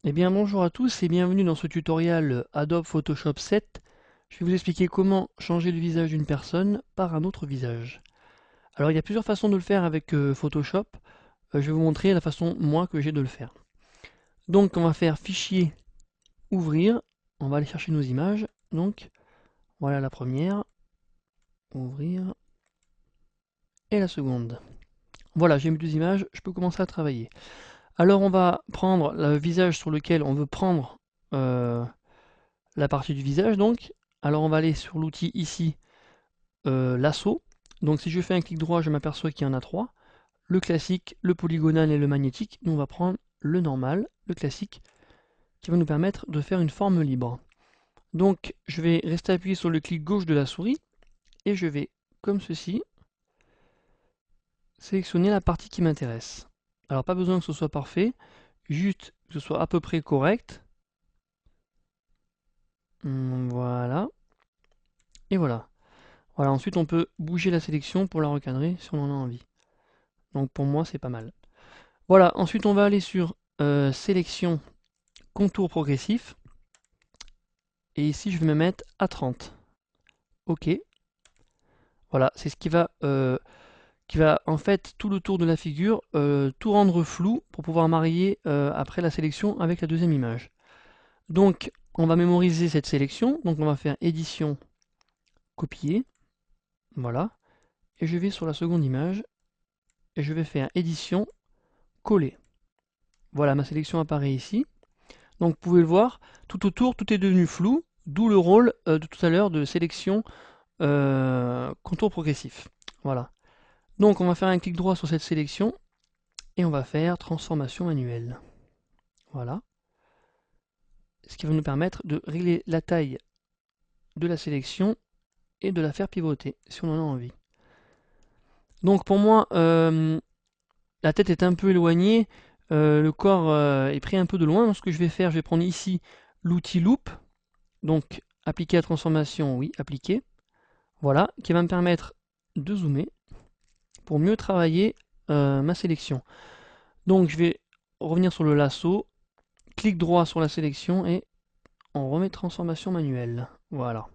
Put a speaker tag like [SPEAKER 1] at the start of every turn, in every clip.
[SPEAKER 1] Eh bien bonjour à tous et bienvenue dans ce tutoriel Adobe Photoshop 7. Je vais vous expliquer comment changer le visage d'une personne par un autre visage. Alors il y a plusieurs façons de le faire avec Photoshop. Je vais vous montrer la façon moi que j'ai de le faire. Donc on va faire fichier, ouvrir, on va aller chercher nos images. Donc voilà la première, ouvrir, et la seconde. Voilà, j'ai mis deux images, je peux commencer à travailler. Alors on va prendre le visage sur lequel on veut prendre la partie du visage donc. Alors on va aller sur l'outil ici, lasso. Donc si je fais un clic droit, je m'aperçois qu'il y en a trois. Le classique, le polygonal et le magnétique. Nous on va prendre le normal, le classique, qui va nous permettre de faire une forme libre. Donc je vais rester appuyé sur le clic gauche de la souris et je vais, comme ceci, sélectionner la partie qui m'intéresse. Alors pas besoin que ce soit parfait, juste que ce soit à peu près correct. Voilà. Et voilà. Voilà, ensuite on peut bouger la sélection pour la recadrer si on en a envie. Donc pour moi c'est pas mal. Voilà, ensuite on va aller sur sélection, contour progressif. Et ici je vais me mettre à 30. OK. Voilà, c'est ce qui va en fait tout le tour de la figure tout rendre flou pour pouvoir marier après la sélection avec la deuxième image. Donc on va mémoriser cette sélection. Donc on va faire édition, copier. Voilà. Et je vais sur la seconde image et je vais faire édition, coller. Voilà, ma sélection apparaît ici. Donc vous pouvez le voir, tout autour, tout est devenu flou, d'où le rôle de tout à l'heure de sélection contour progressif. Voilà. Donc on va faire un clic droit sur cette sélection et on va faire transformation manuelle. Voilà. Ce qui va nous permettre de régler la taille de la sélection et de la faire pivoter si on en a envie. Donc pour moi, la tête est un peu éloignée, le corps est pris un peu de loin. Donc ce que je vais faire, je vais prendre ici l'outil Loop. Donc appliquer la transformation, oui, appliquer. Voilà, qui va me permettre de zoomer pour mieux travailler ma sélection. Donc je vais revenir sur le lasso, clic droit sur la sélection et on remet transformation manuelle. Voilà.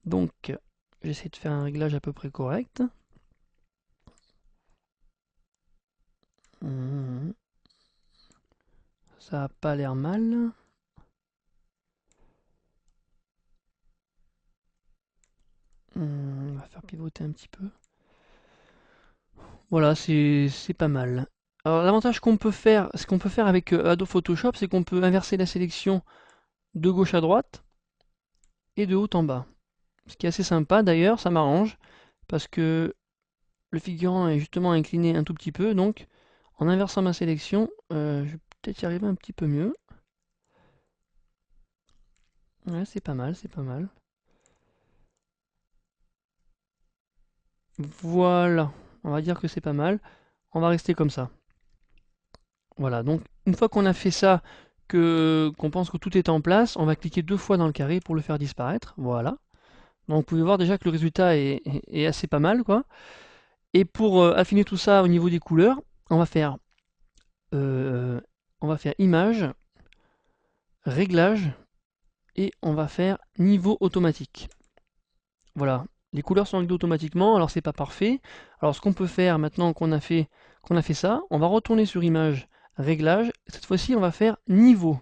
[SPEAKER 1] Donc j'essaie de faire un réglage à peu près correct. Ça n'a pas l'air mal. On va faire pivoter un petit peu. Voilà, c'est pas mal. Alors l'avantage qu'on peut faire, ce qu'on peut faire avec Adobe Photoshop, c'est qu'on peut inverser la sélection de gauche à droite et de haut en bas. Ce qui est assez sympa d'ailleurs, ça m'arrange, parce que le figurant est justement incliné un tout petit peu, donc en inversant ma sélection, je vais peut-être y arriver un petit peu mieux. Ouais, c'est pas mal, c'est pas mal. Voilà, on va dire que c'est pas mal. On va rester comme ça. Voilà, donc une fois qu'on a fait ça, qu'on pense que tout est en place, on va cliquer deux fois dans le carré pour le faire disparaître. Voilà. Donc vous pouvez voir déjà que le résultat est assez pas mal, quoi. Et pour affiner tout ça au niveau des couleurs, on va faire, euh, image, réglage, et on va faire niveau automatique. Voilà, les couleurs sont réglées automatiquement, alors c'est pas parfait. Alors ce qu'on peut faire maintenant qu'on a fait ça, on va retourner sur image, réglage, cette fois-ci on va faire niveau.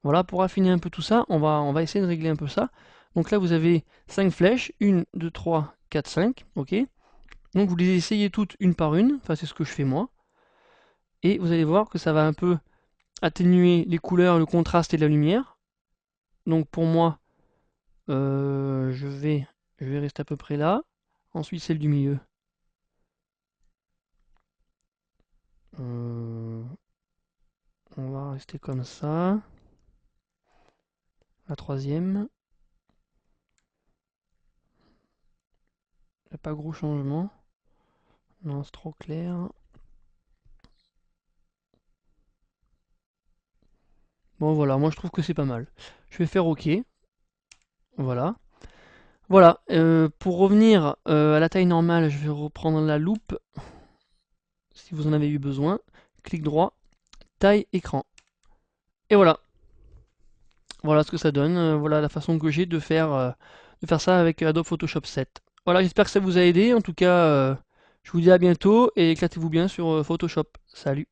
[SPEAKER 1] Voilà, pour affiner un peu tout ça, on va essayer de régler un peu ça. Donc là vous avez 5 flèches, 1, 2, 3, 4, 5, ok. Donc vous les essayez toutes une par une, enfin c'est ce que je fais moi. Et vous allez voir que ça va un peu atténuer les couleurs, le contraste et la lumière. Donc pour moi, je vais rester à peu près là. Ensuite celle du milieu. Euh, on va rester comme ça. La troisième. Il n'y a pas gros changement. Non, c'est trop clair. Bon voilà, moi je trouve que c'est pas mal. Je vais faire OK. Voilà. Voilà, pour revenir à la taille normale, je vais reprendre la loupe, si vous en avez eu besoin. Clic droit, taille écran. Et voilà. Voilà ce que ça donne. Voilà la façon que j'ai de faire ça avec Adobe Photoshop 7. Voilà, j'espère que ça vous a aidé. En tout cas, je vous dis à bientôt et éclatez-vous bien sur Photoshop. Salut!